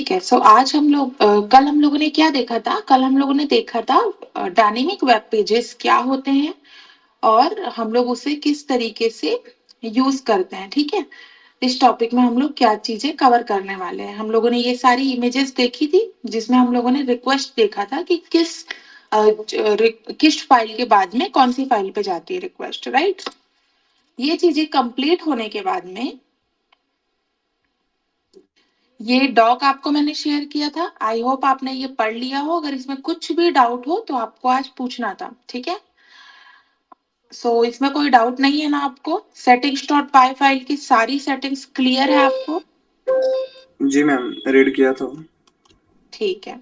ठीक है। सो आज हम लोग कल हम लोगों ने क्या देखा था? कल हम लोगों ने देखा था डायनेमिक वेब पेजेस क्या होते हैं और हम लोग उसे किस तरीके से यूज़ करते हैं, ठीक है? इस टॉपिक में हम लोग क्या चीज़ें कवर करने वाले हैं। हम लोगों ने ये सारी इमेजेस देखी थी, जिसमें हम लोगों ने रिक्वेस्ट देखा था कि किस फाइल के बाद में कौन-सी फाइल पे जाती है रिक्वेस्ट, राइट? ये चीज़ें कंप्लीट होने के बाद में ये डॉक आपको मैंने शेयर किया था। आई होप आपने ये पढ़ लिया हो। अगर इसमें कुछ भी डाउट हो तो आपको आज पूछना था, ठीक है? सो इसमें कोई डाउट नहीं है ना आपको? settings.py फाइल की सारी सेटिंग्स क्लियर है आपको? जी मैम, रीड किया था। ठीक है।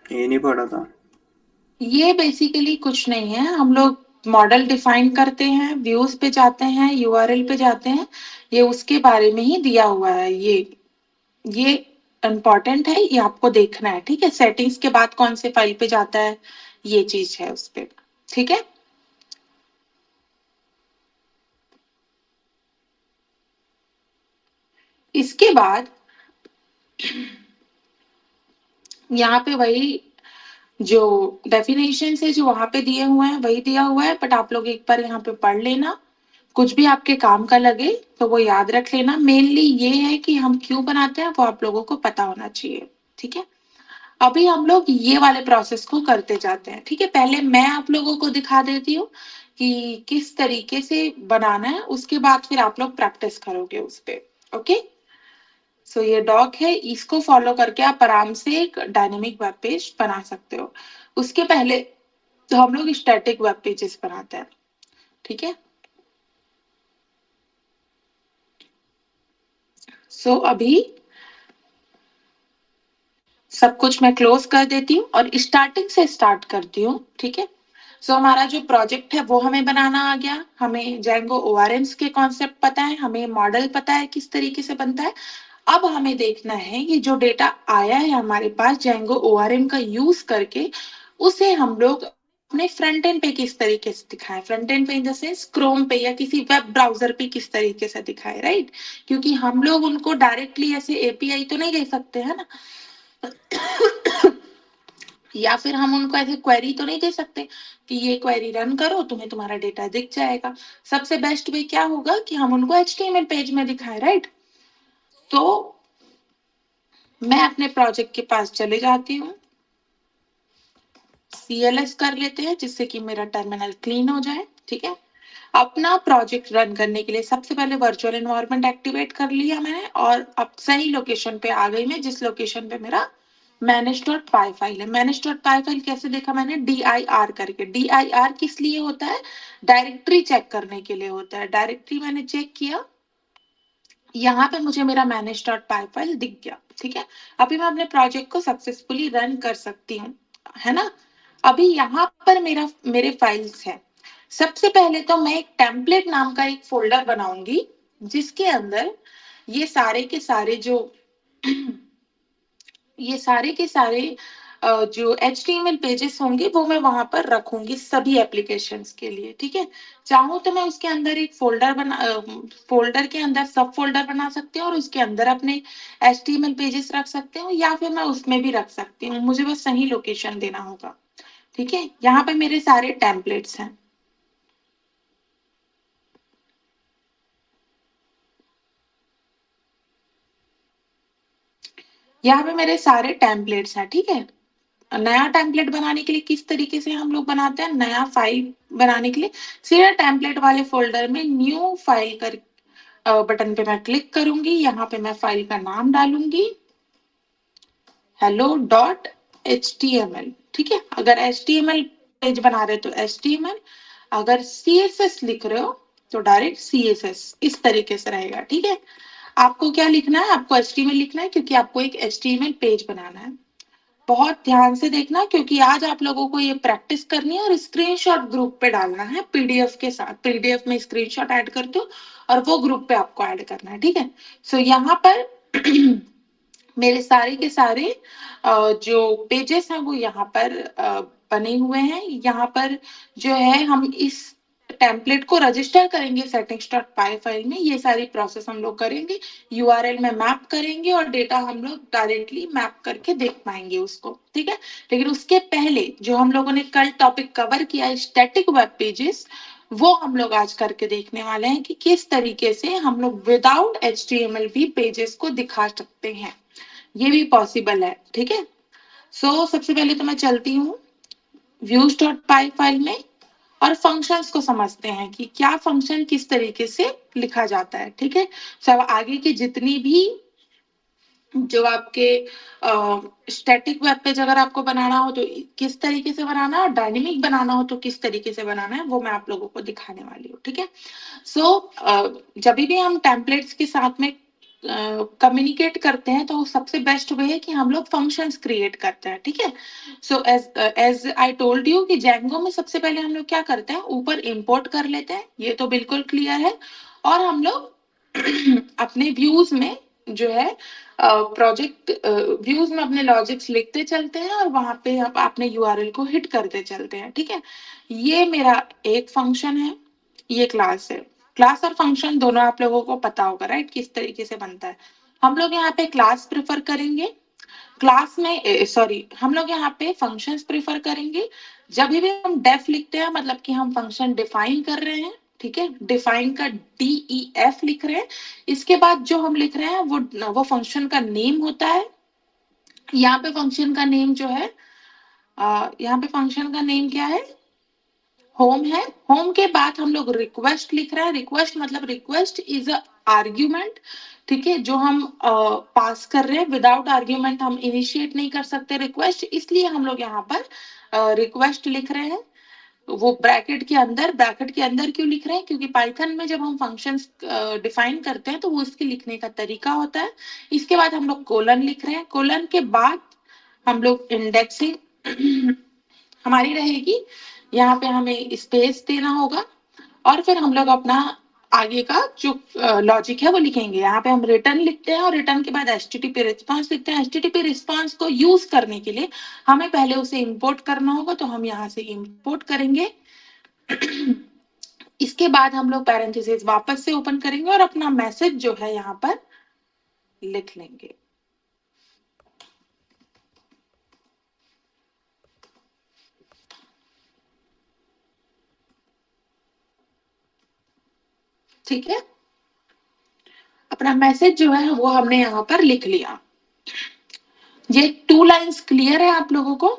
ये नहीं पढ़ा था। ये बेसिकली कुछ नहीं है। हम लोग मॉडल डिफाइन करते हैं, व्यूज पे जाते हैं, यूआरएल पे जाते हैं। ये उसके बारे में ही दिया हुआ है। ये इम्पोर्टेंट है, ये आपको देखना है, ठीक है? सेटिंग्स के बाद कौन से फाइल पे जाता है, ये चीज है उस पे, ठीक है? इसके बाद यहाँ पे वही जो डेफिनेशन है जो वहां पे दिए हुए हैं वही दिया हुआ है, बट आप लोग एक बार यहाँ पे पढ़ लेना। कुछ भी आपके काम का लगे तो वो याद रख लेना। मेनली ये है कि हम क्यों बनाते हैं वो आप लोगों को पता होना चाहिए, ठीक है? अभी हम लोग ये वाले प्रोसेस को करते जाते हैं, ठीक है? पहले मैं आप लोगों को दिखा देती हूँ कि किस तरीके से बनाना है, उसके बाद फिर आप लोग प्रैक्टिस करोगे उस पे, ओके? सो ये डॉक है, इसको फॉलो करके आप आराम से एक डायनेमिक वेब पेज बना सकते हो। उसके पहले तो हम लोग स्टैटिक वेब पेजेस बनाते हैं, ठीक है? सो अभी सब कुछ मैं क्लोज कर देती हूँ और स्टार्टिंग से स्टार्ट करती हूँ, ठीक है? सो हमारा जो प्रोजेक्ट है वो हमें बनाना आ गया। हमें जेंगो ओआरएम्स के कॉन्सेप्ट पता है, हमें मॉडल पता है किस तरीके से बनता है। अब हमें देखना है ये जो डेटा आया है हमारे पास जेंगो ओआरएम का यूज करके, उसे हम लोग अपने फ्रंट एंड पे किस तरीके से दिखाएं। फ्रंट एंड पे इन द सेंस क्रोम पे या किसी वेब ब्राउजर पे किस तरीके से दिखाएं, राइट? क्योंकि हम लोग उनको डायरेक्टली ऐसे एपीआई तो नहीं दे सकते है ना, या फिर हम उनको ऐसे क्वेरी तो नहीं दे सकते कि ये क्वेरी रन करो तुम्हें तुम्हारा डेटा दिख जाएगा। सबसे बेस्ट वे क्या होगा कि हम उनको एचटीएमएल पेज में दिखाएं, राइट? तो मैं अपने प्रोजेक्ट के पास चले जाती हूँ, CLS कर लेते हैं जिससे कि मेरा टर्मिनल क्लीन हो जाए, ठीक है? अपना प्रोजेक्ट रन करने के लिए सबसे पहले वर्चुअल एनवायरनमेंट एक्टिवेट कर लिया मैंने और अब सही लोकेशन पे आ गई मैं, जिस लोकेशन पे मेरा manage.py फाइल है। manage.py फाइल कैसे देखा मैंने? dir करके। dir किस लिए होता है? डायरेक्टरी चेक करने के लिए होता है। डायरेक्टरी मैंने चेक किया, यहाँ पे मुझे मेरा manage.py फाइल दिख गया, ठीक है? अभी मैं अपने प्रोजेक्ट को सक्सेसफुली रन कर सकती हूँ, है ना? अभी यहाँ पर मेरे फाइल्स हैं। सबसे पहले तो मैं एक टेम्पलेट नाम का एक फोल्डर बनाऊंगी, जिसके अंदर ये सारे के सारे जो ये सारे के सारे जो HTML पेजेस होंगे वो मैं वहां पर रखूंगी सभी एप्लीकेशंस के लिए, ठीक है? चाहूँ तो मैं उसके अंदर एक फोल्डर के अंदर सब फोल्डर बना सकती हूँ और उसके अंदर अपने HTML पेजेस रख सकते हूँ, या फिर मैं उसमें भी रख सकती हूँ। मुझे बस सही लोकेशन देना होगा, ठीक है? यहाँ पे मेरे सारे टेम्पलेट्स हैं। यहाँ पे मेरे सारे टेम्पलेट्स हैं, ठीक है? नया टेम्पलेट बनाने के लिए किस तरीके से हम लोग बनाते हैं? नया फाइल बनाने के लिए सीधा टेम्पलेट वाले फोल्डर में न्यू फाइल कर बटन पे मैं क्लिक करूंगी। यहाँ पे मैं फाइल का नाम डालूंगी hello.html, ठीक है? अगर HTML पेज बना रहे तो HTML, अगर CSS लिख रहे हो तो डायरेक्ट CSS, इस तरीके से रहेगा, ठीक है? आपको क्या लिखना है? आपको HTML लिखना है क्योंकि आपको एक HTML पेज बनाना है। बहुत ध्यान से देखना क्योंकि आज आप लोगों को ये प्रैक्टिस करनी है और स्क्रीनशॉट ग्रुप पे डालना है पीडीएफ के साथ। पीडीएफ में स्क्रीनशॉट ऐड करते हो और वो ग्रुप पे आपको ऐड करना है, ठीक है? सो यहाँ पर मेरे सारे के सारे जो पेजेस हैं वो यहाँ पर बने हुए हैं। यहाँ पर जो है हम इस टेम्पलेट को रजिस्टर करेंगे settings.py फाइल में, ये सारी प्रोसेस हम लोग करेंगे, यूआरएल में मैप करेंगे और डेटा हम लोग डायरेक्टली मैप करके देख पाएंगे उसको, ठीक है। लेकिन उसके पहले जो हम लोगों ने कल टॉपिक कवर किया स्टैटिक वेब पेजेस, वो हम लोग आज करके देखने वाले हैं कि किस तरीके से हम लोग विदाउट HTML भी पेजेस को दिखा सकते हैं, ये भी पॉसिबल है, ठीक है। सबसे पहले तो मैं चलती हूँ views.py फाइल में और फंक्शंस को समझते हैं कि क्या फंक्शन किस तरीके से लिखा जाता है, ठीक है। सब आगे की जितनी भी जो आपके स्टैटिक वेब पेज अगर आपको बनाना हो तो किस तरीके से बनाना है और डायनेमिक बनाना हो तो किस तरीके से बनाना है, वो मैं आप लोगों को दिखाने वाली हूँ, ठीक है। जब भी हम टेम्पलेट्स के साथ में कम्युनिकेट करते हैं तो सबसे बेस्ट वे है कि हम लोग फंक्शंस क्रिएट करते हैं, ठीक है। एज आई टोल्ड यू कि जेंगो में सबसे पहले हम लोग क्या करते हैं, ऊपर इंपोर्ट कर लेते हैं, ये तो बिल्कुल क्लियर है। और हम लोग अपने व्यूज में जो है प्रोजेक्ट व्यूज में अपने लॉजिक्स लिखते चलते हैं और वहां पे आप अपने यूआरएल को हिट करते चलते हैं, ठीक है। ये मेरा एक फंक्शन है, ये क्लास है। क्लास और फंक्शन दोनों आप लोगों को पता होगा, राइट, किस तरीके से बनता है। हम लोग यहाँ पे क्लास प्रेफर करेंगे, क्लास में सॉरी हम लोग यहाँ पे फंक्शंस प्रेफर करेंगे। जब भी हम डेफ लिखते हैं मतलब कि हम फंक्शन डिफाइन कर रहे हैं, ठीक है। डिफाइन का DEF लिख रहे हैं, इसके बाद जो हम लिख रहे हैं वो फंक्शन का नेम होता है। यहाँ पे फंक्शन का नेम जो है यहाँ पे फंक्शन का नेम क्या है, होम है। होम के बाद हम लोग रिक्वेस्ट लिख रहे हैं, रिक्वेस्ट मतलब रिक्वेस्ट इज अ आर्ग्यूमेंट, ठीक है, जो हम पास कर रहे हैं। विदाउट आर्ग्यूमेंट हम इनिशिएट नहीं कर सकते रिक्वेस्ट, इसलिए हम लोग यहाँ पर रिक्वेस्ट लिख रहे हैं। वो ब्रैकेट के अंदर क्यों लिख रहे हैं, क्योंकि पाइथन में जब हम फंक्शंस डिफाइन करते हैं तो वो इसके लिखने का तरीका होता है। इसके बाद हम लोग कोलन लिख रहे हैं, कोलन के बाद हम लोग इंडेक्सिंग हमारी रहेगी, यहाँ पे हमें स्पेस देना होगा और फिर हम लोग अपना आगे का जो लॉजिक है वो लिखेंगे। यहाँ पे हम रिटर्न लिखते हैं और रिटर्न के बाद HTTP रिस्पांस लिखते हैं। HTTP रिस्पांस को यूज करने के लिए हमें पहले उसे इंपोर्ट करना होगा, तो हम यहाँ से इंपोर्ट करेंगे। इसके बाद हम लोग पैरेंथेसिस वापस से ओपन करेंगे और अपना मैसेज जो है यहाँ पर लिख लेंगे। ठीक है, अपना मैसेज जो है वो हमने यहाँ पर लिख लिया। ये 2 लाइंस क्लियर है आप लोगों को?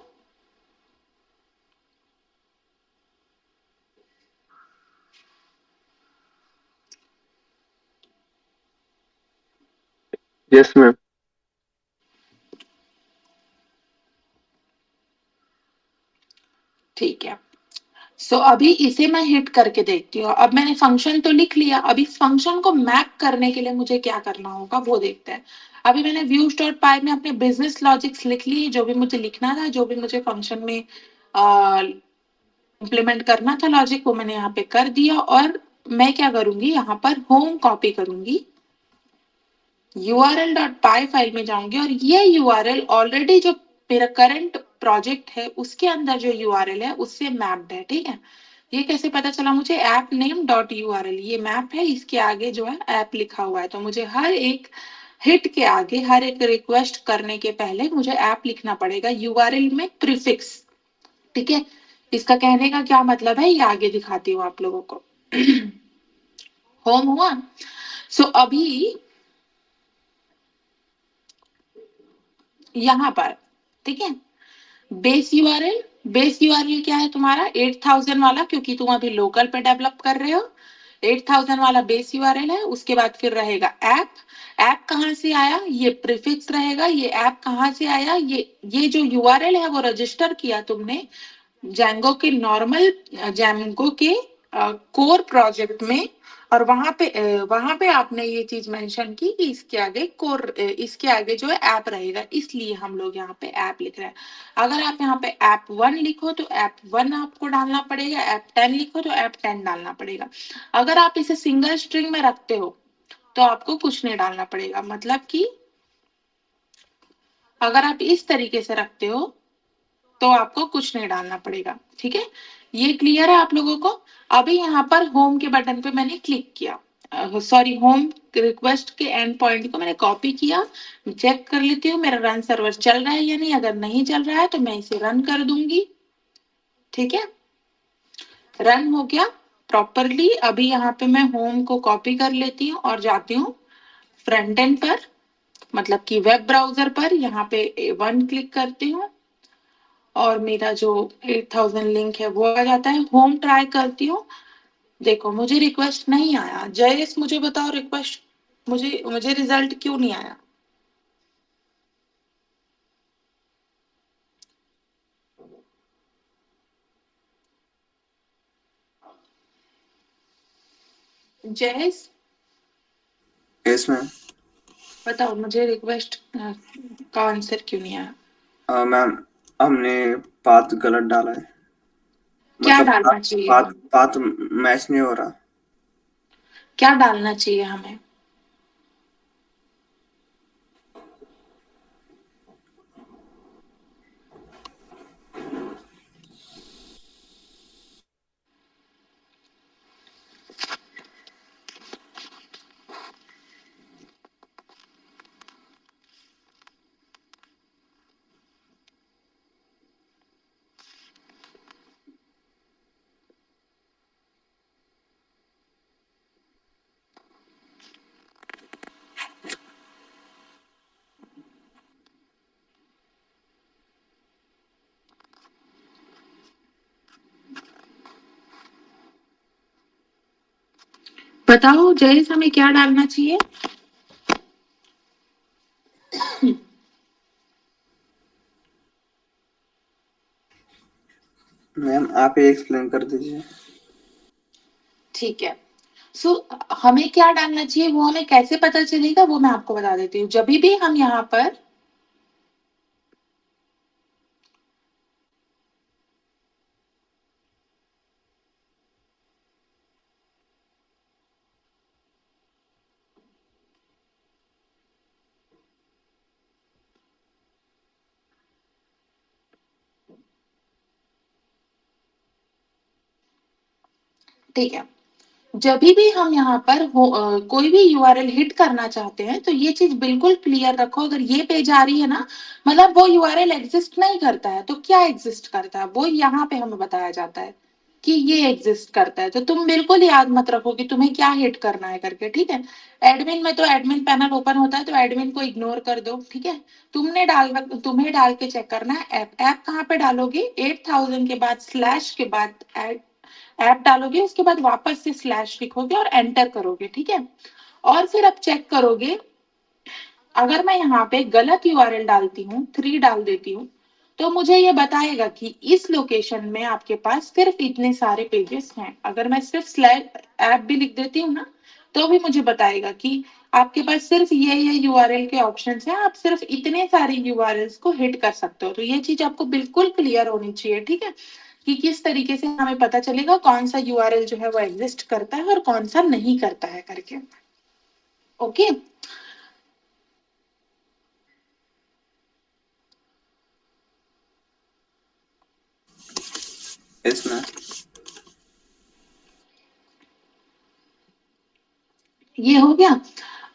Yes ma'am. ठीक है। अभी इसे मैं हिट करके देखती हूँ। अब मैंने फंक्शन तो लिख लिया, अब इस फंक्शन को मैप करने के लिए मुझे क्या करना होगा वो देखते हैं। अभी मैंने views.py में अपने बिजनेस लॉजिक्स लिख लिए, जो भी मुझे लिखना था, जो भी मुझे फंक्शन में इम्प्लीमेंट करना था लॉजिक, वो मैंने यहाँ पे कर दिया। और मैं क्या करूंगी, यहाँ पर होम कॉपी करूंगी, url.py फाइल में जाऊंगी और ये यूआरएल ऑलरेडी जो मेरा करंट प्रोजेक्ट है उसके अंदर जो यूआरएल है उससे मैप्ड है, ठीक है। ये कैसे पता चला मुझे, ऐप नेम डॉट यूआरएल ये मैप है, इसके आगे जो है ऐप लिखा हुआ है। तो मुझे हर एक हिट के आगे, हर एक रिक्वेस्ट करने के पहले मुझे ऐप लिखना पड़ेगा यूआरएल में प्रीफिक्स, ठीक है। इसका कहने का क्या मतलब है ये आगे दिखाती हूँ आप लोगों को। होम हुआ। अभी यहाँ पर, ठीक है, बेस यूआरएल क्या है तुम्हारा 8000 वाला, क्योंकि तुम अभी लोकल पे डेवलप कर रहे हो। 8000 वाला बेस यूआरएल है। उसके बाद फिर रहेगा ऐप। ऐप कहाँ से आया, ये प्रीफिक्स रहेगा। ये ऐप कहाँ से आया, ये जो यूआरएल है वो रजिस्टर किया तुमने जैंगो के कोर प्रोजेक्ट में। और वहां पे आपने ये चीज मेंशन की कि इसके आगे जो है ऐप रहेगा, इसलिए हम लोग यहाँ पे ऐप लिख रहे हैं। अगर आप यहाँ पे ऐप 1 लिखो तो ऐप 1 आपको डालना पड़ेगा, ऐप 10 लिखो तो ऐप 10 डालना पड़ेगा। अगर आप इसे सिंगल स्ट्रिंग में रखते हो तो आपको कुछ नहीं डालना पड़ेगा। मतलब कि अगर आप इस तरीके से रखते हो तो आपको कुछ नहीं डालना पड़ेगा, ठीक है? ये क्लियर है आप लोगों को? अभी यहाँ पर होम के बटन पे मैंने क्लिक किया, सॉरी होम रिक्वेस्ट के एंड पॉइंट को मैंने कॉपी किया। चेक कर लेती हूँ मेरा रन सर्वर चल रहा है या नहीं। अगर नहीं चल रहा है तो मैं इसे रन कर दूंगी, ठीक है? रन हो गया प्रॉपरली। अभी यहाँ पे मैं होम को कॉपी कर लेती हूँ और जाती हूँ फ्रंट एंड पर, मतलब कि वेब ब्राउजर पर। यहाँ पे वन क्लिक करती हूँ और मेरा जो 8000 लिंक है वो आ जाता है। होम ट्राई करती हूँ, देखो मुझे रिक्वेस्ट नहीं आया। जयेश मुझे बताओ, रिक्वेस्ट मुझे मुझे रिजल्ट क्यों नहीं आया? Jayesh yes ma'am. बताओ मुझे रिक्वेस्ट का आंसर क्यों नहीं आया? मैम हमने पाथ गलत डाला है, क्या मतलब डालना पाथ चाहिए पाथ हम? पाथ मैच नहीं हो रहा। क्या डालना चाहिए हमें? बताओ जयेश हमें क्या डालना चाहिए? मैम आप ही एक्सप्लेन कर दीजिए। ठीक है। सो हमें क्या डालना चाहिए वो हमें कैसे पता चलेगा वो मैं आपको बता देती हूँ। जब भी हम यहाँ पर ठीक है, जब भी हम यहाँ पर कोई भी यूआरएल हिट करना चाहते हैं तो ये चीज बिल्कुल क्लियर रखो। अगर ये पेज आ रही है ना, मतलब वो यूआरएल एग्जिस्ट नहीं करता है। तो क्या एग्जिस्ट करता है वो यहाँ पे हमें बताया जाता है कि ये एग्जिस्ट करता है। तो तुम बिल्कुल याद मत रखो कि तुम्हें क्या हिट करना है करके, ठीक है? एडमिन में तो एडमिन पैनल ओपन होता है तो एडमिन को इग्नोर कर दो, ठीक है? तुम्हें डाल के चेक करना है ऐप। ऐप कहाँ पे डालोगे? 8000 के बाद स्लैश के बाद ऐप डालोगे, उसके बाद वापस से स्लैश लिखोगे और एंटर करोगे, ठीक है? और फिर अब चेक करोगे, अगर मैं यहाँ पे गलत यूआरएल डालती हूँ, 3 डाल देती हूँ, तो मुझे ये बताएगा कि इस लोकेशन में आपके पास सिर्फ इतने सारे पेजेस हैं। अगर मैं सिर्फ स्लैश ऐप भी लिख देती हूँ ना, तो भी मुझे बताएगा कि आपके पास सिर्फ ये यूआरएल के ऑप्शंस हैं, आप सिर्फ इतने सारे यूआरएल्स को हिट कर सकते हो। तो ये चीज आपको बिल्कुल क्लियर होनी चाहिए, ठीक है? कि किस तरीके से हमें पता चलेगा कौन सा यूआरएल जो है वो एग्जिस्ट करता है और कौन सा नहीं करता है करके। ओके। Yes ma'am. ये हो गया।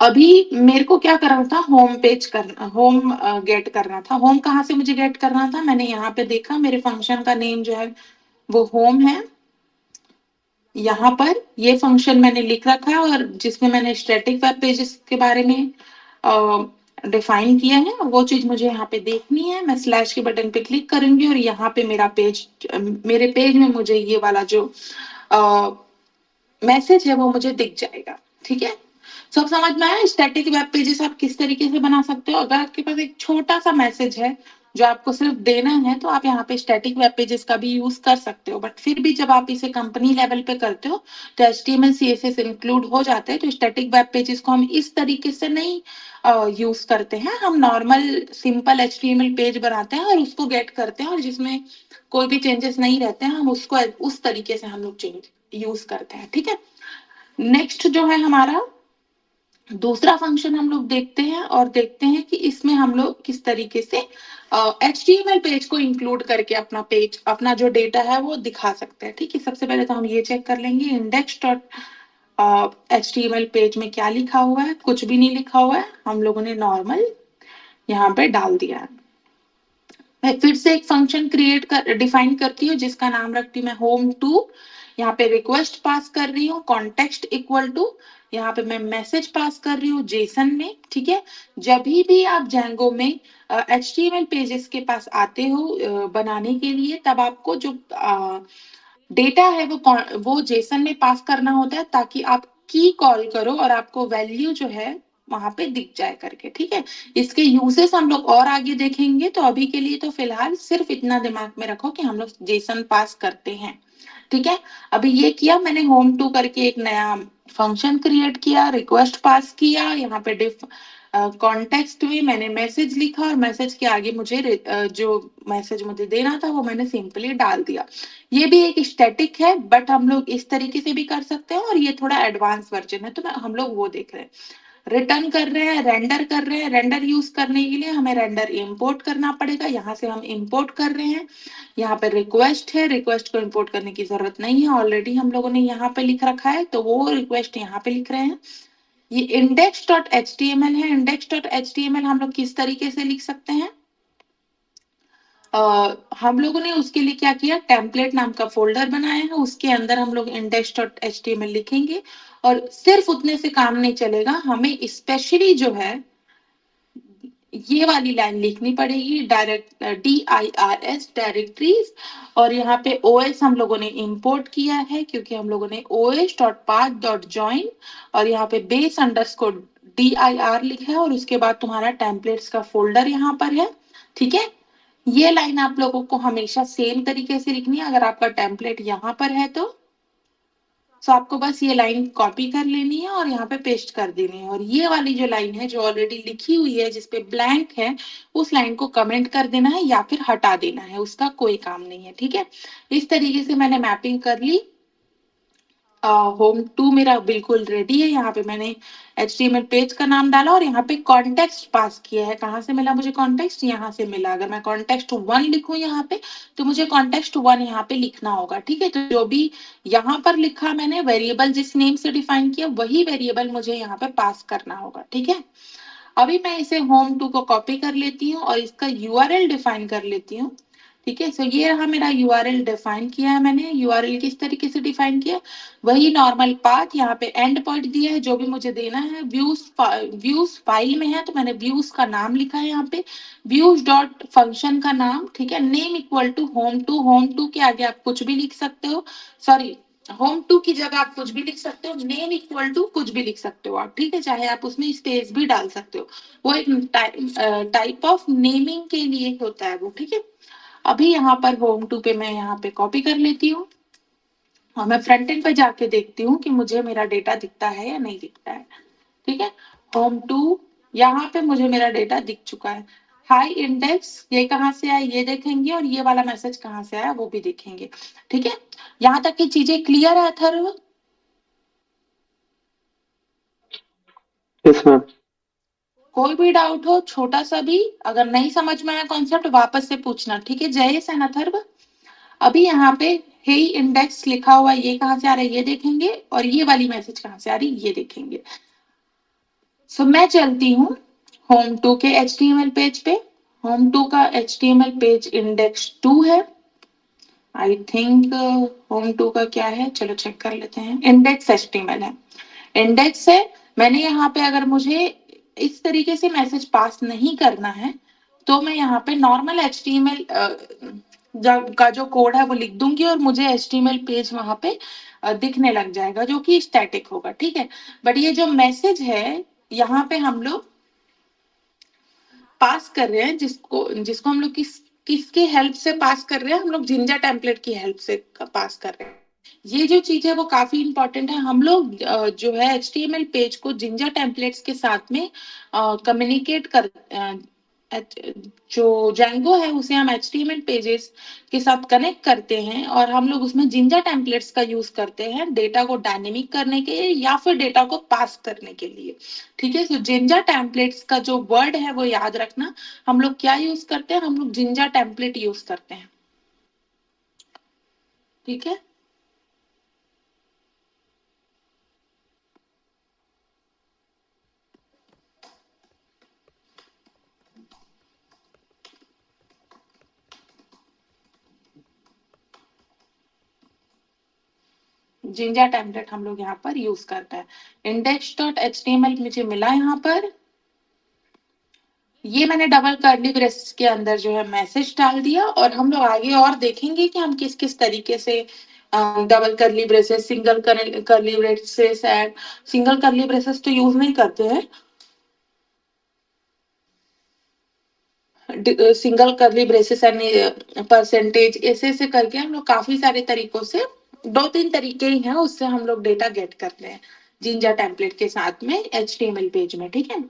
अभी मेरे को क्या करना था? होम पेज करना, होम गेट करना था। होम कहाँ से मुझे गेट करना था? मैंने यहाँ पे देखा मेरे फंक्शन का नेम जो है वो होम है। यहाँ पर ये फंक्शन मैंने लिख रखा है और जिसमें मैंने स्टैटिक वेब पेजेस के बारे में डिफाइन किया है, वो चीज मुझे यहाँ पे देखनी है। मैं स्लैश के बटन पे क्लिक करूंगी और यहाँ पे मेरे पेज में मुझे ये वाला जो मैसेज है वो मुझे दिख जाएगा, ठीक है? सब समझ में आया स्टैटिक वेब पेजेस आप किस तरीके से बना सकते हो? अगर आपके पास एक छोटा सा मैसेज है जो आपको सिर्फ देना है तो आप यहाँ पे स्टैटिक वेब पेजेस का भी यूज कर सकते हो। बट फिर भी जब आप इसे कंपनी लेवल पे करते हो तो HTML CSS इंक्लूड हो जाते हैं। तो स्टैटिक वेब पेजेस को हम इस तरीके से नहीं यूज करते हैं। हम नॉर्मल सिंपल HTML पेज बनाते हैं और उसको गेट करते हैं, और जिसमें कोई भी चेंजेस नहीं रहते हैं हम उसको उस तरीके से हम लोग चेंज यूज करते हैं, ठीक है? नेक्स्ट जो है हमारा दूसरा फंक्शन हम लोग देखते हैं और देखते हैं कि इसमें हम लोग किस तरीके से HTML पेज को इंक्लूड करके अपना जो डेटा है वो दिखा सकते हैं। ठीक है, सबसे पहले तो हम ये चेक कर लेंगे इंडेक्स डॉट HTML पेज में क्या लिखा हुआ है। कुछ भी नहीं लिखा हुआ है, हम लोगों ने नॉर्मल यहाँ पे डाल दिया है। मैं फिर से एक फंक्शन डिफाइन करती हूँ जिसका नाम रखती हूँ मैं होम टू। यहाँ पे रिक्वेस्ट पास कर रही हूँ कॉन्टेक्स्ट इक्वल टू, यहाँ पे मैं मैसेज पास कर रही हूँ जेसन में। ठीक है, जब भी आप जेंगो में HTML पेजेस के पास आते हो बनाने के लिए, तब आपको जो डेटा है वो जेसन में पास करना होता है, ताकि आप की कॉल करो और आपको वैल्यू जो है वहां पे दिख जाए करके। ठीक है, इसके यूसेस हम लोग और आगे देखेंगे, तो अभी के लिए तो फिलहाल सिर्फ इतना दिमाग में रखो कि हम लोग जेसन पास करते हैं। ठीक है, अभी ये किया मैंने होम टू करके एक नया फंक्शन क्रिएट किया, रिक्वेस्ट पास किया, यहाँ पे डिफ कॉन्टेक्स्ट में मैंने मैसेज लिखा और मैसेज के आगे जो मैसेज मुझे देना था वो मैंने सिंपली डाल दिया। ये भी एक स्टैटिक है, बट हम लोग इस तरीके से भी कर सकते हैं और ये थोड़ा एडवांस वर्जन है, तो हम लोग वो देख रहे हैं। रिटर्न कर रहे हैं, रेंडर कर रहे हैं। रेंडर यूज करने के लिए हमें रेंडर इंपोर्ट करना पड़ेगा, यहाँ से हम इंपोर्ट कर रहे हैं। यहाँ पे रिक्वेस्ट है, रिक्वेस्ट को इंपोर्ट करने की जरूरत नहीं है, ऑलरेडी हम लोगों ने यहाँ पे लिख रखा है, तो वो रिक्वेस्ट यहाँ पे लिख रहे हैं। ये index dot H T M L है। Index dot H T M L हम लोग किस तरीके से लिख सकते हैं, हम लोगों ने उसके लिए क्या किया, टेम्पलेट नाम का फोल्डर बनाया है, उसके अंदर हम लोग index dot H T M l लिखेंगे। और सिर्फ उतने से काम नहीं चलेगा, हमें स्पेशली जो है ये वाली लाइन लिखनी पड़ेगी, डायरेक्ट DIRS डायरेक्टरीज। और यहाँ पे OS हम लोगों ने इंपोर्ट किया है, क्योंकि हम लोगों ने os.path.join और यहाँ पे बेस अंडरस्कोर dir लिखा है, और उसके बाद तुम्हारा टेम्पलेट्स का फोल्डर यहाँ पर है। ठीक है, ये लाइन आप लोगों को हमेशा सेम तरीके से लिखनी है। अगर आपका टेम्पलेट यहाँ पर है तो आपको बस ये लाइन कॉपी कर लेनी है और यहाँ पे पेस्ट कर देनी है। और ये वाली जो लाइन है जो ऑलरेडी लिखी हुई है जिसपे ब्लैंक है, उस लाइन को कमेंट कर देना है या फिर हटा देना है, उसका कोई काम नहीं है। ठीक है, इस तरीके से मैंने मैपिंग कर ली। होम टू मेरा बिल्कुल रेडी है। यहाँ पे मैंने HTML पेज का नाम डाला और यहाँ पे कॉन्टेक्स्ट पास किया है। कहाँ से मिला मुझे कॉन्टेक्स्ट, यहाँ से मिला। अगर मैं कॉन्टेक्स्ट वन लिखूं यहाँ पे, तो मुझे कॉन्टेक्स्ट वन यहाँ पे लिखना होगा। ठीक है, तो जो भी यहाँ पर लिखा मैंने वेरिएबल जिस नेम से डिफाइन किया, वही वेरिएबल मुझे यहाँ पे पास करना होगा। ठीक है, अभी मैं इसे होम टू को कॉपी कर लेती हूँ और इसका URL डिफाइन कर लेती हूँ। ठीक है, सो ये रहा मेरा URL डिफाइन किया है मैंने। URL किस तरीके से डिफाइन किया, वही नॉर्मल पाथ, यहाँ पे एंड पॉइंट दिया है जो भी मुझे देना है। व्यूज फाइल में है, तो मैंने व्यूज का नाम लिखा है यहाँ पे, व्यूज डॉट फंक्शन का नाम। ठीक है, name equal to home two. Home two के आगे आप कुछ भी लिख सकते हो, सॉरी, होम टू की जगह आप कुछ भी लिख सकते हो, नेम इक्वल टू कुछ भी लिख सकते हो आप। ठीक है, चाहे आप उसमें स्पेस भी डाल सकते हो, वो एक टाइप ऑफ नेमिंग के लिए होता है वो। ठीक है, अभी यहाँ पर होम टू पे मैं यहाँ पे कॉपी कर लेती हूँ और मैं फ्रंट एंड पे जाके देखती हूँ कि मुझे मेरा डेटा दिखता है या नहीं दिखता है। ठीक है, होम टू, यहाँ पे मुझे मेरा डेटा दिख चुका है। हाई इंडेक्स ये कहाँ से आया ये देखेंगे, और ये वाला मैसेज कहाँ से आया वो भी देखेंगे। ठीक है, यहाँ तक की चीजें क्लियर है अथर्व? Yes ma'am. कोई भी डाउट हो छोटा सा भी, अगर नहीं समझ में आया कॉन्सेप्ट, वापस से पूछना। ठीक है, जयेश एंड अथर्व। अभी यहाँ पे हे इंडेक्स लिखा हुआ है, ये कहाँ से आ रहा है ये देखेंगे, और ये वाली मैसेज कहाँ से आ रही है ये देखेंगे। सो मैं चलती हूँ होम टू के HTML पेज पे। होम टू का HTML पेज इंडेक्स 2 है, आई थिंक। होम टू का क्या है, चलो चेक कर लेते हैं। इंडेक्स HTML है, इंडेक्स है। मैंने यहाँ पे अगर मुझे इस तरीके से मैसेज पास नहीं करना है, तो मैं यहाँ पे नॉर्मल HTML का जो कोड है वो लिख दूंगी और मुझे HTML पेज वहां पे दिखने लग जाएगा, जो कि स्टैटिक होगा। ठीक है, बट ये जो मैसेज है यहाँ पे हम लोग पास कर रहे हैं, जिसको जिसको हम लोग किसकी हेल्प से पास कर रहे हैं, हम लोग जिंजा टेम्पलेट की हेल्प से पास कर रहे हैं। ये जो चीज है वो काफी इंपॉर्टेंट है। हम लोग जो है HTML पेज को जिंजा टेम्पलेट्स के साथ में कम्युनिकेट कर जो Django है उसे हम HTML पेजेस के साथ कनेक्ट करते हैं और हम लोग उसमें जिंजा टेम्पलेट्स का यूज करते हैं डेटा को डायनेमिक करने के लिए या फिर डेटा को पास करने के लिए। ठीक है, तो जिंजा टेम्पलेट्स का जो वर्ड है वो याद रखना। हम लोग क्या यूज करते हैं, हम लोग जिंजा टेम्पलेट यूज करते हैं। ठीक है, जिंजा टेम्पलेट हम लोग यहाँ पर यूज करते हैं। index.html मुझे मिला यहाँ पर। ये मैंने डबल कर्ली ब्रेसेस के अंदर जो है मैसेज डाल दिया और हम लोग आगे और देखेंगे कि हम किस किस तरीके से double curly braces, single curly braces and single curly braces तो यूज नहीं करते हैं, single curly braces and percentage ऐसे ऐसे करके हम लोग काफी सारे तरीकों से, 2-3 तरीके ही हैं उससे हम लोग डेटा गेट करते हैं जिंजा टेम्पलेट के साथ में HTML पेज में। ठीक है,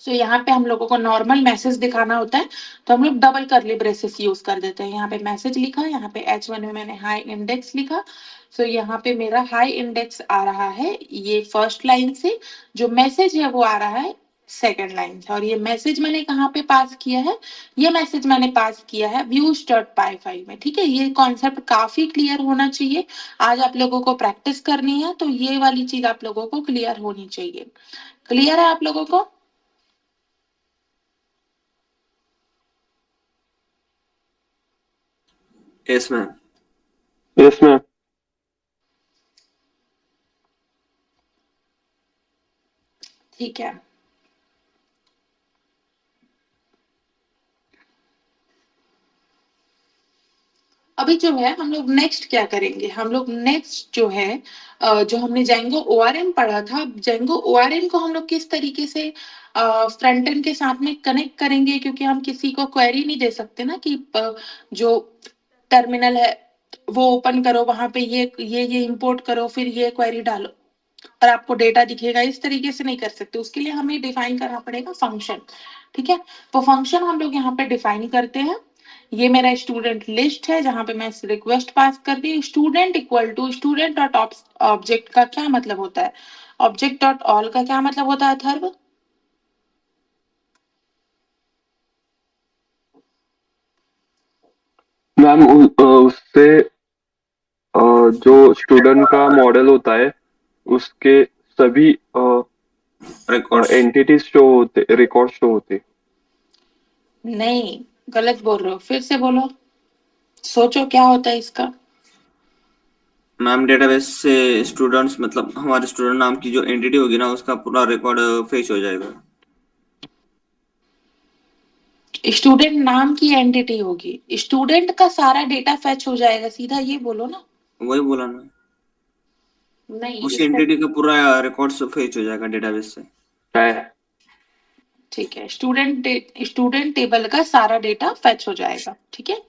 सो यहाँ पे हम लोगों को नॉर्मल मैसेज दिखाना होता है तो हम लोग डबल कर्ली ब्रेसेस यूज कर देते हैं। यहाँ पे मैसेज लिखा, यहाँ पे H1 में मैंने हाई इंडेक्स लिखा। सो यहाँ पे मेरा हाई इंडेक्स आ रहा है ये फर्स्ट लाइन से, जो मैसेज है वो आ रहा है सेकेंड लाइन से। और ये मैसेज मैंने कहाँ पे पास किया है, ये मैसेज मैंने पास किया है views.py फाइल में। ठीक है, ये कॉन्सेप्ट काफी क्लियर होना चाहिए। आज आप लोगों को प्रैक्टिस करनी है तो ये वाली चीज आप लोगों को क्लियर होनी चाहिए। क्लियर है आप लोगों को? Yes ma'am. Yes ma'am. ठीक है, अभी जो है हम लोग नेक्स्ट क्या करेंगे, हम लोग नेक्स्ट जो है जो हमने जेंगो ओआरएम पढ़ा था, जेंगो ओआरएम को हम लोग किस तरीके से फ्रंट एंड के साथ में कनेक्ट करेंगे, क्योंकि हम किसी को क्वेरी नहीं दे सकते ना कि जो टर्मिनल है वो ओपन करो, वहां पे ये इंपोर्ट करो, फिर ये क्वेरी डालो और आपको डेटा दिखेगा, इस तरीके से नहीं कर सकते। उसके लिए हमें डिफाइन करना पड़ेगा फंक्शन। ठीक है, तो फंक्शन हम लोग यहाँ पे डिफाइन करते हैं। ये मेरा स्टूडेंट लिस्ट है जहां पे मैं रिक्वेस्ट पास कर दी। Student equal to student dot object का क्या मतलब होता है, ऑब्जेक्ट डॉट ऑल का क्या मतलब होता है अथर्व? मैम उससे जो स्टूडेंट का मॉडल होता है उसके सभी रिकॉर्ड्स। एंटिटीज शो होते, रिकॉर्ड शो होते। नहीं, गलत बोल रहे हो, फिर से बोलो, सोचो क्या होता है इसका। मैम डेटाबेस से स्टूडेंट्स मतलब हमारे स्टूडेंट नाम की जो एंटिटी होगी ना उसका पूरा रिकॉर्ड फेच हो जाएगा। स्टूडेंट नाम की एंटिटी होगी, स्टूडेंट का सारा डेटा फेच हो जाएगा, सीधा ये बोलो ना। वही बोला ना, नहीं उस इसका, एंटिटी का पूरा रिकॉर्ड फेच हो जाएगा डेटाबेस से। है। ठीक है, स्टूडेंट टेबल का सारा डेटा फेच हो जाएगा। ठीक है,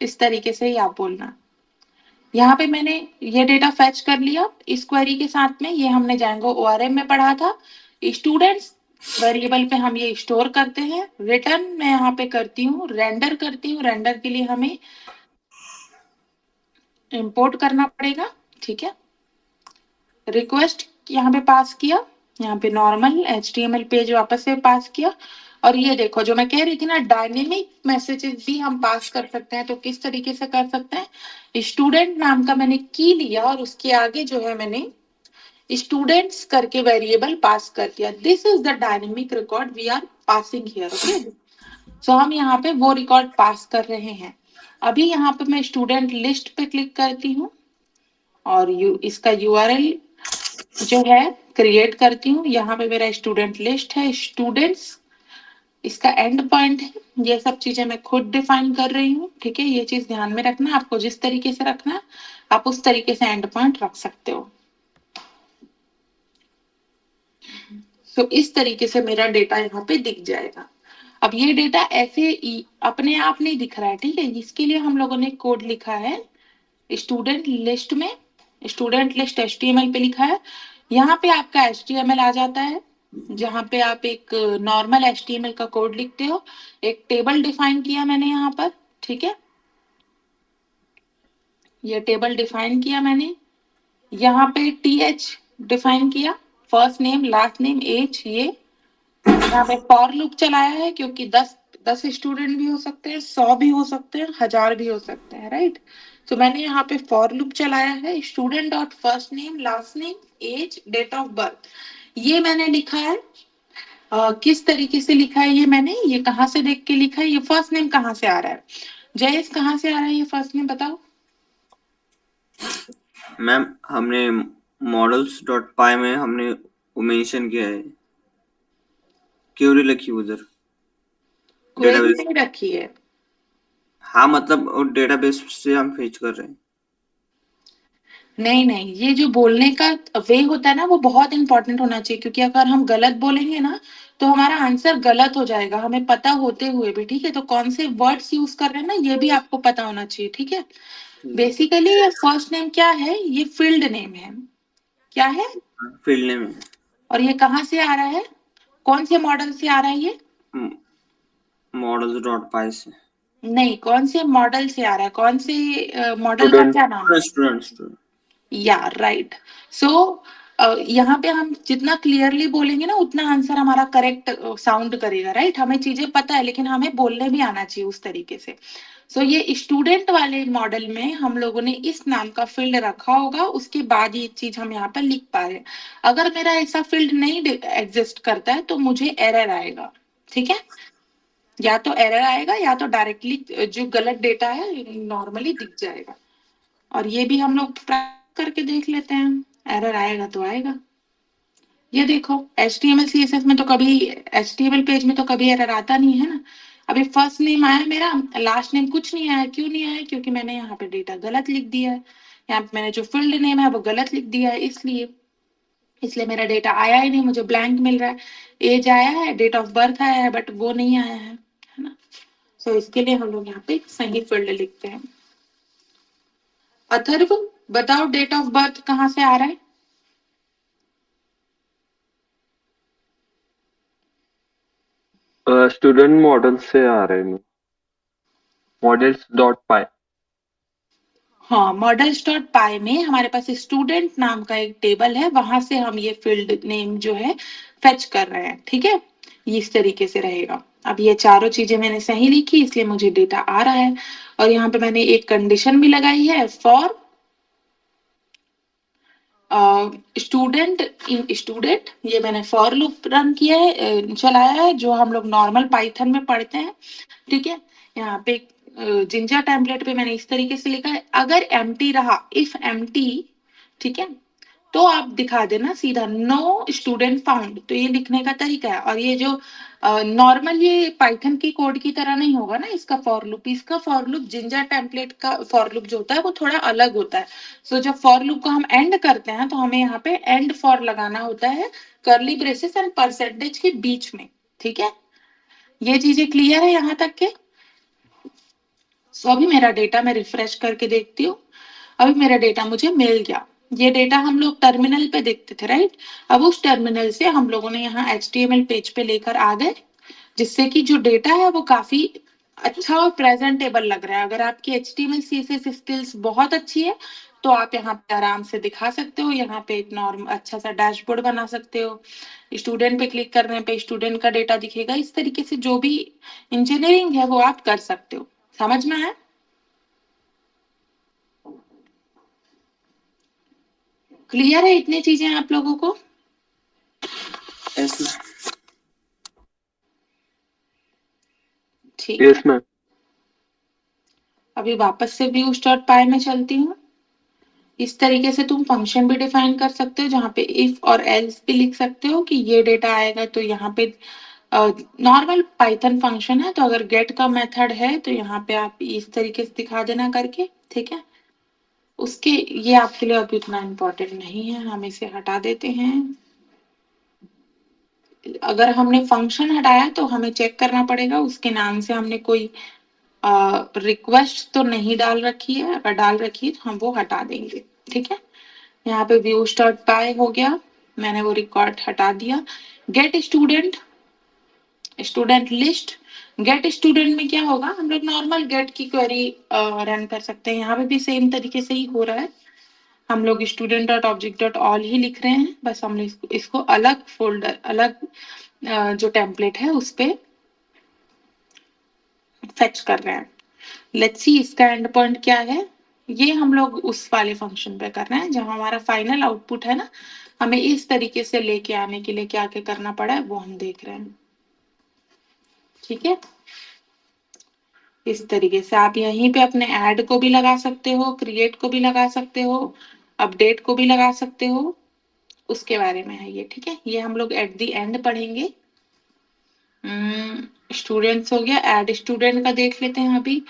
इस तरीके से ही आप बोलना। यहाँ पे मैंने ये डेटा फेच कर लिया इस क्वेरी के साथ में, ये हमने Django ORM में पढ़ा था। स्टूडेंट्स वेरिएबल पे हम ये स्टोर करते हैं। रिटर्न मैं यहाँ पे करती हूँ, रेंडर करती हूँ, रेंडर के लिए हमें इंपोर्ट करना पड़ेगा। ठीक है, रिक्वेस्ट यहाँ पे पास किया, यहाँ पे नॉर्मल HTML पेज वापस से पास किया। और ये देखो जो मैं कह रही थी ना, डायनेमिक मैसेजेस भी हम पास कर सकते हैं, तो किस तरीके से कर सकते हैं, स्टूडेंट नाम का मैंने की लिया और उसके आगे जो है मैंने स्टूडेंट्स करके वेरिएबल पास कर दिया। This is the dynamic record we are passing here. Okay, so हम यहाँ पे वो रिकॉर्ड पास कर रहे हैं। अभी यहाँ पे मैं स्टूडेंट लिस्ट पे क्लिक करती हूँ और इसका URL जो है क्रिएट करती हूँ। यहाँ पे मेरा स्टूडेंट लिस्ट है, स्टूडेंट्स इसका एंड पॉइंट है। ये सब चीजें मैं खुद डिफाइन कर रही हूँ। ठीक है, ये चीज ध्यान में रखना, आपको जिस तरीके से रखना है आप उस तरीके से एंड पॉइंट रख सकते हो। तो इस तरीके से मेरा डेटा यहाँ पे दिख जाएगा। अब ये डेटा ऐसे अपने आप नहीं दिख रहा है, ठीक है, इसके लिए हम लोगों ने कोड लिखा है स्टूडेंट लिस्ट में। स्टूडेंट लिस्ट HTML पे लिखा है, यहाँ पे आपका HTML आ जाता है। जहाँ पे आप एक नॉर्मल HTML का कोड लिखते हो, एक टेबल डिफाइन किया मैंने यहाँ पर, ठीक है। ये टेबल डिफाइन किया मैंने, यहाँ पे TH डिफाइन किया, first name last name age, ये यहाँ पे फॉर लूप चलाया है क्योंकि 10 स्टूडेंट भी हो सकते हैं, 100 भी हो सकते हैं, 1000 भी हो सकते हैं, राइट। तो मैंने यहाँ पे फॉर लूप चलाया है, student dot first name last name age date of birth, ये मैंने लिखा है। किस तरीके से लिखा है ये मैंने, ये कहाँ से देख के लिखा है, ये फर्स्ट नेम कहाँ से आ रहा है, जयेश कहाँ से आ रहा है ये फर्स्ट नेम बताओ। मैम हमने मॉडल्स डॉट पाई में हमने वो मेंशन किया है, क्वेरी लिखी उधर क्वेरी डेटाबेस। नहीं रखी है। हाँ मतलब डेटाबेस से हम फेच कर रहे हैं। नहीं नहीं, ये जो बोलने का वे होता है ना, वो बहुत इंपॉर्टेंट होना चाहिए, क्योंकि अगर हम गलत बोलेंगे ना तो हमारा आंसर गलत हो जाएगा, हमें पता होते हुए भी, ठीक है। तो कौन से वर्ड्स यूज कर रहे हैं ना, ये भी आपको पता होना चाहिए, ठीक है। ठीक है। बेसिकली ये फर्स्ट नेम क्या है, ये फील्ड नेम है, क्या है, फील्ड नेम है। और ये कहाँ से आ रहा है, कौन से मॉडल से आ रहा है ये, मॉडल्स डॉट पाई से। नहीं, कौन से मॉडल से आ रहा है, कौन से मॉडल का स्टूडेंट। क्या नाम है, स्टूडेंट। या राइट। सो यहाँ पे हम जितना क्लियरली बोलेंगे ना उतना आंसर हमारा करेक्ट साउंड करेगा, राइट। हमें चीजें पता है लेकिन हमें बोलने भी आना चाहिए उस तरीके से। सो ये स्टूडेंट वाले मॉडल में हम लोगों ने इस नाम का फील्ड रखा होगा, उसके बाद ये चीज हम यहाँ पर लिख पा रहे हैं। अगर मेरा ऐसा फील्ड नहीं एग्जिस्ट करता है तो मुझे एरर आएगा, ठीक है। या तो एरर आएगा या तो डायरेक्टली जो गलत डेटा है नॉर्मली दिख जाएगा। और ये भी हम लोग ट्राई करके देख लेते हैं, एरर आएगा तो आएगा। ये देखो HTML CSS में तो कभी, HTML पेज में तो कभी एरर आता नहीं है ना। अभी फर्स्ट नेम आया मेरा, लास्ट नेम कुछ नहीं आया, क्यों नहीं आया, क्योंकि मैंने यहाँ पे डेटा गलत लिख दिया है, यहाँ पे मैंने जो फील्ड नेम है वो गलत लिख दिया है, इसलिए इसलिए मेरा डेटा आया ही नहीं, मुझे ब्लैंक मिल रहा है। एज आया है, डेट ऑफ बर्थ आया है, बट वो नहीं आया है ना। सो इसके लिए हम लोग यहाँ पे सही फील्ड लिखते हैं। अथर्व बताओ डेट ऑफ बर्थ कहाँ से आ रहा है। स्टूडेंट मॉडल से आ रहे हैं, मॉडल्स डॉट पाई। हाँ, मॉडल्स डॉट पाई में हमारे पास स्टूडेंट नाम का एक टेबल है, वहां से हम ये फील्ड नेम जो है फेच कर रहे हैं, ठीक है। ये इस तरीके से रहेगा। अब ये चारों चीजें मैंने सही लिखी इसलिए मुझे डेटा आ रहा है। और यहाँ पे मैंने एक कंडीशन भी लगाई है, फॉर स्टूडेंट इन स्टूडेंट, ये मैंने फॉर लूप रन किया है, चलाया है, जो हम लोग नॉर्मल पाइथन में पढ़ते हैं, ठीक है। यहाँ पे जिंजा टेम्पलेट पे मैंने इस तरीके से लिखा है, अगर एम्प्टी रहा, इफ एम्प्टी, ठीक है, तो आप दिखा देना सीधा नो स्टूडेंट फाउंड, तो ये लिखने का तरीका है। और ये जो नॉर्मल ये पाइथन की कोड की तरह नहीं होगा ना इसका फॉर लूप, इसका फॉर लूप जिंजा टेम्पलेट का फॉर लूप जो होता है वो थोड़ा अलग होता है। सो जब फॉर लूप को हम एंड करते हैं तो हमें यहाँ पे एंड फॉर लगाना होता है, कर्ली ब्रेसेस एंड परसेंटेज के बीच में, ठीक है। ये चीजें क्लियर है यहाँ तक के। सो अभी मेरा डेटा मैं रिफ्रेश करके देखती हूँ, अभी मेरा डेटा मुझे मिल गया। ये डेटा हम लोग टर्मिनल पे देखते थे, राइट। अब उस टर्मिनल से हम लोगों ने यहाँ HTML पेज पे लेकर आ गए, जिससे कि जो डेटा है वो काफी अच्छा और प्रेजेंटेबल लग रहा है। अगर आपकी HTML CSS स्किल्स बहुत अच्छी है तो आप यहाँ पे आराम से दिखा सकते हो, यहाँ पे एक नॉर्म अच्छा सा डैशबोर्ड बना सकते हो, स्टूडेंट पे क्लिक करने पे स्टूडेंट का डेटा दिखेगा, इस तरीके से जो भी इंजीनियरिंग है वो आप कर सकते हो। समझ में आया। क्लियर है इतनी चीजें आप लोगों को। यस ठीक है, यस मैम। अभी वापस से व्यूज डॉट पाई में चलती हूँ। इस तरीके से तुम फंक्शन भी डिफाइन कर सकते हो, जहाँ पे इफ और एल्स भी लिख सकते हो कि ये डेटा आएगा तो यहाँ पे नॉर्मल पाइथन फंक्शन है, तो अगर गेट का मेथड है तो यहाँ पे आप इस तरीके से दिखा देना करके, ठीक है। उसके ये आपके लिए अभी उतना इम्पोर्टेंट नहीं है, हम इसे हटा देते हैं। अगर हमने फंक्शन हटाया तो हमें चेक करना पड़ेगा उसके नाम से हमने कोई रिक्वेस्ट तो नहीं डाल रखी है, अगर डाल रखी है तो हम वो हटा देंगे, ठीक है। यहाँ पे व्यूज डॉट पाई हो गया, मैंने वो रिकॉर्ड हटा दिया। Get student list. Get student में क्या होगा, हम लोग नॉर्मल गेट की क्वेरी रन कर सकते हैं। यहाँ पे भी सेम तरीके से ही हो रहा है। हम लोग student dot object dot all he लिख रहे हैं, बस हमने इसको अलग फोल्डर, अलग जो टेम्पलेट है उस पे फेच कर रहे हैं। लेट्स सी इसका एंड पॉइंट क्या है। ये हम लोग उस वाले फंक्शन पे कर रहे हैं जहां हमारा फाइनल आउटपुट है ना, हमें इस तरीके से लेके आने के लिए क्या क्या करना पड़ा है वो हम देख रहे हैं। ठीक है, इस तरीके से आप यहीं पे अपने ऐड को भी लगा सकते हो, क्रिएट को भी लगा सकते हो, अपडेट को भी लगा सकते हो, उसके बारे में है ये। ठीक है, ये हम लोग एट द एंड पढ़ेंगे। स्टूडेंट्स हो गया, ऐड स्टूडेंट का देख लेते हैं अभी।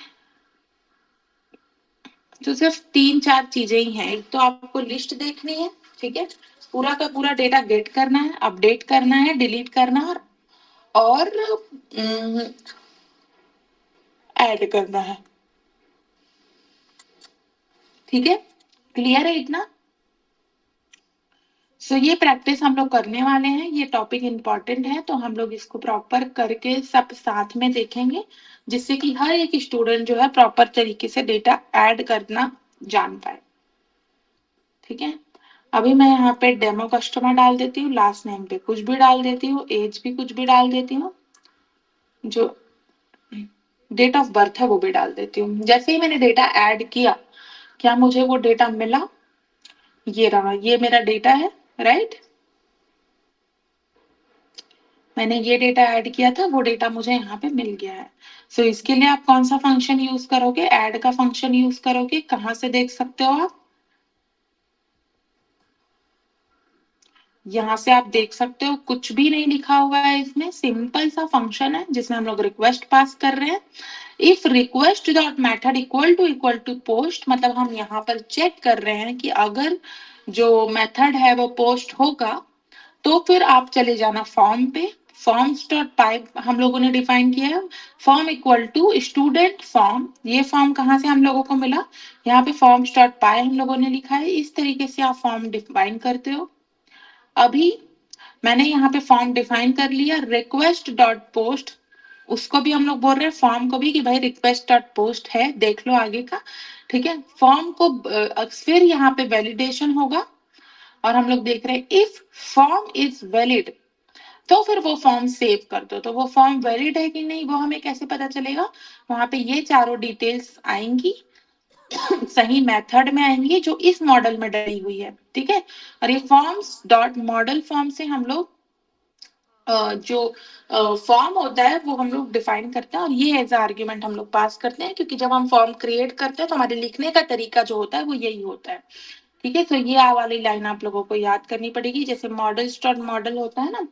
तो सिर्फ 3-4 चीजें ही हैं। एक तो आपको लिस्ट देखनी है, ठीक है, पूरा का पूरा डेटा गेट करना है, अपडेट करना है, डिलीट करना है और ऐड करना है। ठीक है, क्लियर है इतना? सो ये प्रैक्टिस हम लोग करने वाले हैं। ये टॉपिक इम्पॉर्टेंट है तो हम लोग इसको प्रॉपर करके सब साथ में देखेंगे, जिससे कि हर एक स्टूडेंट जो है प्रॉपर तरीके से डेटा ऐड करना जान पाए। ठीक है, अभी मैं यहाँ पे डेमो कस्टमर डाल देती हूँ, लास्ट नेम पे कुछ भी डाल देती हूँ, एज भी कुछ भी डाल देती हूँ, जो डेट ऑफ बर्थ है वो भी डाल देती हूँ। जैसे ही मैंने डेटा ऐड किया, क्या मुझे वो डेटा मिला? ये रहा, ये मेरा डेटा है, राइट। मैंने ये डेटा ऐड किया था, वो डेटा मुझे यहाँ पे मिल गया है। सो इसके लिए आप कौन सा फंक्शन यूज करोगे? ऐड का फंक्शन यूज करोगे। कहाँ से देख सकते हो आप? यहाँ से आप देख सकते हो, कुछ भी नहीं लिखा हुआ है इसमें, सिंपल सा फंक्शन है जिसमें हम लोग रिक्वेस्ट पास कर रहे हैं। If request dot method equal to post, मतलब हम यहाँ पर चेक कर रहे हैं कि अगर जो मेथड है वो पोस्ट होगा तो फिर आप चले जाना फॉर्म पे। फॉर्म्स डॉट पाइप हम लोगों ने डिफाइन किया है, form equal to student form. ये फॉर्म कहाँ से हम लोगों को मिला? यहाँ पे फॉर्म्स डॉट पाई हम लोगों ने लिखा है। इस तरीके से आप फॉर्म डिफाइन करते हो। अभी मैंने यहाँ पे फॉर्म डिफाइन कर लिया। रिक्वेस्ट डॉट पोस्ट, उसको भी हम लोग बोल रहे हैं फॉर्म को भी कि भाई रिक्वेस्ट डॉट पोस्ट है, देख लो आगे का। ठीक है, फॉर्म को फिर यहाँ पे वैलिडेशन होगा और हम लोग देख रहे हैं इफ फॉर्म इज वैलिड, तो फिर वो फॉर्म सेव कर दो। तो वो फॉर्म वैलिड है कि नहीं वो हमें कैसे पता चलेगा? वहां पे ये चारों डिटेल्स आएंगी, सही मेथड में आएंगी जो इस मॉडल में डली हुई है। ठीक है, और ये फॉर्म्स डॉट मॉडल फॉर्म से हम लोग जो फॉर्म होता है वो हम लोग डिफाइन करते हैं और ये एज आर्ग्यूमेंट हम लोग पास करते हैं, क्योंकि जब हम फॉर्म क्रिएट करते हैं तो हमारे लिखने का तरीका जो होता है वो यही होता है। ठीक है, तो ये वाली लाइन आप लोगों को याद करनी पड़ेगी। जैसे मॉडल्स डॉट मॉडल होता है ना,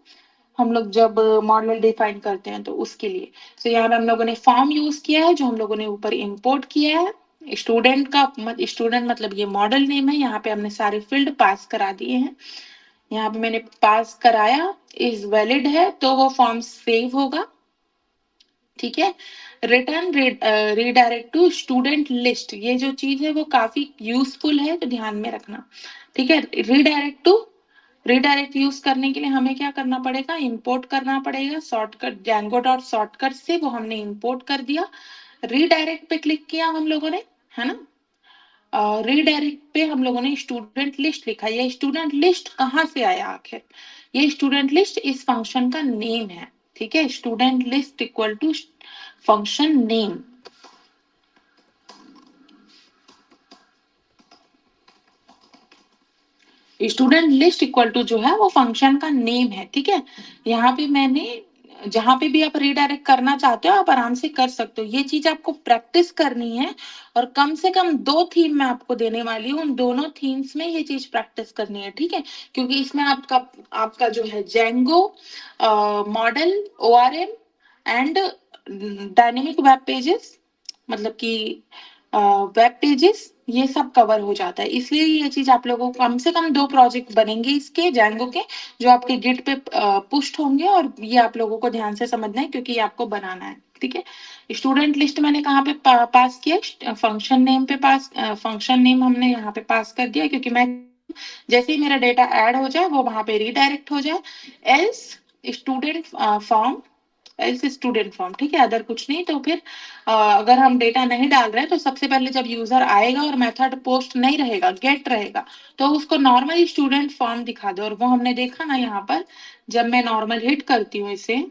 हम लोग जब मॉडल डिफाइन करते हैं तो उसके लिए। तो यहाँ पे हम लोगों ने फॉर्म यूज किया है, जो हम लोगों ने ऊपर इंपोर्ट किया है। स्टूडेंट का स्टूडेंट मतलब ये मॉडल नेम है। यहाँ पे हमने सारे फील्ड पास करा दिए हैं। यहाँ पे मैंने पास कराया, इज वैलिड है तो वो फॉर्म सेव होगा। ठीक है, return redirect to student list, ये जो चीज है वो काफी यूजफुल है तो ध्यान में रखना। ठीक है, रीडायरेक्ट यूज करने के लिए हमें क्या करना पड़ेगा? इंपोर्ट करना पड़ेगा शॉर्टकट, जैंगो डॉट शॉर्टकट से वो हमने इंपोर्ट कर दिया। रीडायरेक्ट पे क्लिक किया हम लोगों ने, है ना। रीडायरेक्ट पे हम लोगों ने स्टूडेंट लिस्ट लिखा। ये स्टूडेंट लिस्ट कहाँ से आया आखिर? ये स्टूडेंट लिस्ट इस फंक्शन का नेम है। ठीक है, student list equal to function name. Student list equal to जो है वो फंक्शन का नेम है। ठीक है, यहाँ पे मैंने जहां पे भी आप रीडायरेक्ट करना चाहते हो आप आराम से कर सकते हो। ये चीज आपको प्रैक्टिस करनी है और कम से कम 2 थीम मैं आपको देने वाली हूँ, उन दोनों थीम्स में ये चीज प्रैक्टिस करनी है। ठीक है, क्योंकि इसमें आपका जो है Django model, ORM and dynamic web pages, मतलब कि वेब पेजेस, ये सब कवर हो जाता है। इसलिए ये चीज आप लोगों को कम से कम 2 प्रोजेक्ट बनेंगे इसके जेंगो के, जो आपके गिट पे पुस्ट होंगे और ये आप लोगों को ध्यान से समझना है क्योंकि ये आपको बनाना है। ठीक है, स्टूडेंट लिस्ट मैंने कहाँ पे पास किया? फंक्शन नेम पे पास, फंक्शन नेम हमने यहाँ पे पास कर दिया, क्योंकि मैं जैसे ही मेरा डेटा ऐड हो जाए वो वहां पे रीडायरेक्ट हो जाए। Else student form, else student form, ठीक है, अदर कुछ नहीं। तो फिर अगर हम डेटा नहीं डाल रहे हैं तो सबसे पहले जब यूजर आएगा और मेथड पोस्ट नहीं रहेगा, गेट रहेगा, तो उसको नॉर्मल स्टूडेंट फॉर्म दिखा दो। और वो हमने देखा ना यहाँ पर, जब मैं नॉर्मल हिट करती हूँ इसे,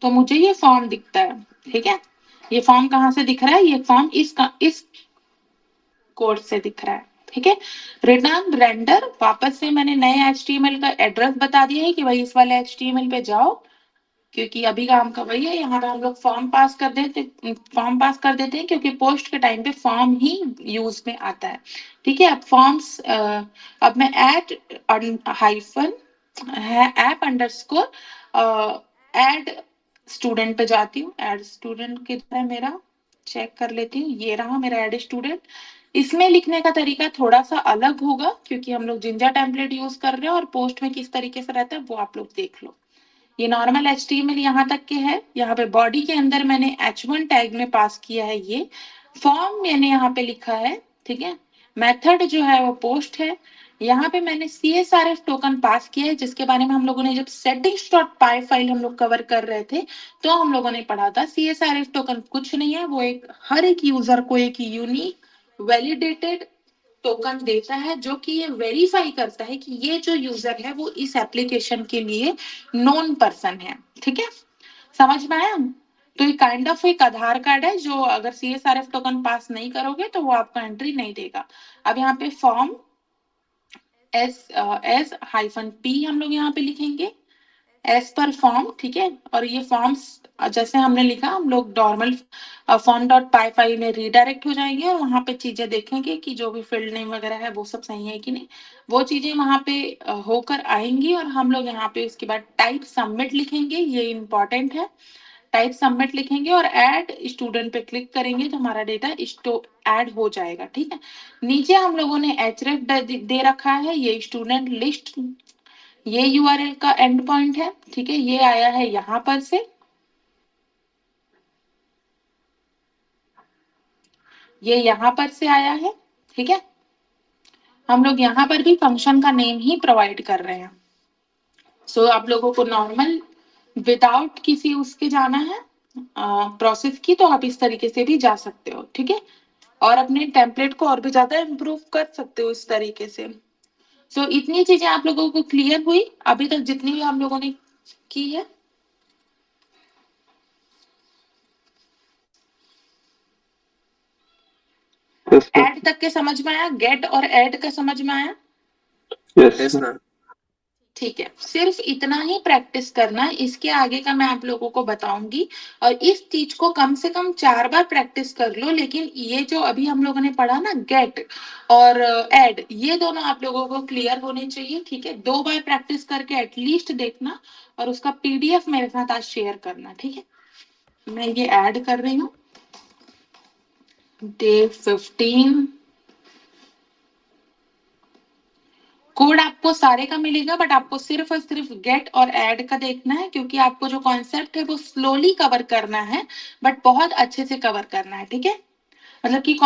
तो मुझे ये फॉर्म दिखता है, ठीक है। ये फॉर्म कहाँ से दिख रहा है? ये फॉर्म इस कोड से दिख रहा है, ठीक है। रिटर्न रेंडर, वापस से मैंने नए HTML का एड्रेस बता दिया है कि भाई इस वाले HTML पे जाओ, क्योंकि अभी काम का वही है। यहाँ पे हम लोग फॉर्म पास कर देते हैं क्योंकि पोस्ट के टाइम पे फॉर्म ही यूज में आता है, ठीक है। अब फॉर्म्स, अब मैं hyphen app underscore add student पे जाती हूँ। एड स्टूडेंट किधर है मेरा, चेक कर लेती हूँ। ये रहा मेरा एड स्टूडेंट। इसमें लिखने का तरीका थोड़ा सा अलग होगा क्योंकि हम लोग जिंजा टेम्पलेट यूज कर रहे हैं, और पोस्ट में किस तरीके से रहता है वो आप लोग देख लो। ये नॉर्मल HTML यहाँ तक के है। यहाँ पे बॉडी के अंदर मैंने H1 टैग में पास किया है ये फॉर्म, मैंने यहाँ पे लिखा है, ठीक है। मेथड जो है वो पोस्ट है। यहाँ पे मैंने CSRF टोकन पास किया है, जिसके बारे में हम लोगों ने जब settings.py फाइल हम लोग कवर कर रहे थे तो हम लोगों ने पढ़ा था। CSRF टोकन कुछ नहीं है, वो एक हर एक यूजर को एक यूनिक वैलिडेटेड टोकन देता है, जो कि ये वेरीफाई करता है कि ये जो यूजर है वो इस एप्लीकेशन के लिए नोन पर्सन है, ठीक है। समझ में आया? तो ये काइंड ऑफ एक आधार कार्ड है, जो अगर CSRF टोकन पास नहीं करोगे तो वो आपका एंट्री नहीं देगा। अब यहाँ पे फॉर्म एस हाइफन पी हम लोग यहाँ पे लिखेंगे, एस पर फॉर्म, ठीक है। और ये फॉर्म्स जैसे हमने लिखा, हम लोग नॉर्मल फॉर्म डॉट पाई फाइल में रीडायरेक्ट हो जाएंगे और वहां पे चीजें देखेंगे कि जो भी फील्ड नेम वगैरह है वो सब सही है कि नहीं। वो चीजें वहां पे होकर आएंगी और हम लोग यहाँ पे उसके बाद टाइप सबमिट लिखेंगे, ये इंपॉर्टेंट है। टाइप सबमिट लिखेंगे और ऐड स्टूडेंट पे क्लिक करेंगे तो हमारा डेटा ऐड हो जाएगा, ठीक है। नीचे हम लोगों ने href दे रखा है, ये स्टूडेंट लिस्ट, ये URL का एंड पॉइंट है, ठीक है। ये आया है यहां पर से, ये यहां पर से आया है, ठीक है। हम लोग यहाँ पर भी फंक्शन का नेम ही प्रोवाइड कर रहे हैं। सो आप लोगों को नॉर्मल विदाउट किसी उसके जाना है प्रोसेस की, तो आप इस तरीके से भी जा सकते हो, ठीक है। और अपने टेम्पलेट को और भी ज्यादा इम्प्रूव कर सकते हो इस तरीके से। सो इतनी चीजें आप लोगों को क्लियर हुई अभी तक जितनी भी हम लोगों ने की है? Yes ma'am. ऐड तक के समझ में आया? गेट और ऐड का समझ में आया? Yes yes ma'am. ठीक है, सिर्फ इतना ही प्रैक्टिस करना है, इसके आगे का मैं आप लोगों को बताऊंगी। और इस चीज को कम से कम 4 बार प्रैक्टिस कर लो। लेकिन ये जो अभी हम लोगों ने पढ़ा ना, गेट और ऐड, ये दोनों आप लोगों को क्लियर होने चाहिए, ठीक है। 2 बार प्रैक्टिस करके एटलीस्ट देखना और उसका PDF मेरे साथ आज शेयर करना, ठीक है। मैं ये ऐड कर रही हूँ, डे 15। कोड आपको सारे का मिलेगा, बट आपको सिर्फ और सिर्फ गेट और ऐड का देखना है, क्योंकि आपको जो कॉन्सेप्ट है वो स्लोली कवर करना है, बट बहुत अच्छे से कवर करना है, ठीक है। मतलब कि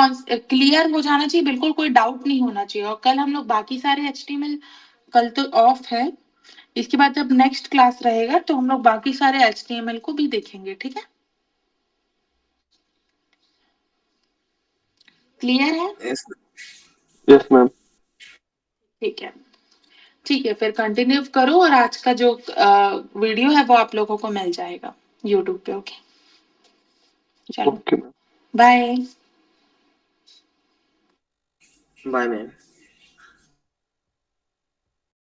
क्लियर हो जाना चाहिए, बिल्कुल कोई डाउट नहीं होना चाहिए। और कल हम लोग बाकी सारे HTML, कल तो ऑफ है, इसके बाद जब नेक्स्ट क्लास रहेगा तो हम लोग बाकी सारे HTML को भी देखेंगे, ठीक है। क्लियर है? Yes yes ma'am. ठीक है, ठीक है, फिर कंटिन्यू करो। और आज का जो वीडियो है वो आप लोगों को मिल जाएगा यूट्यूब पे, ओके। चलो, okay ma'am. Bye. Bye ma'am.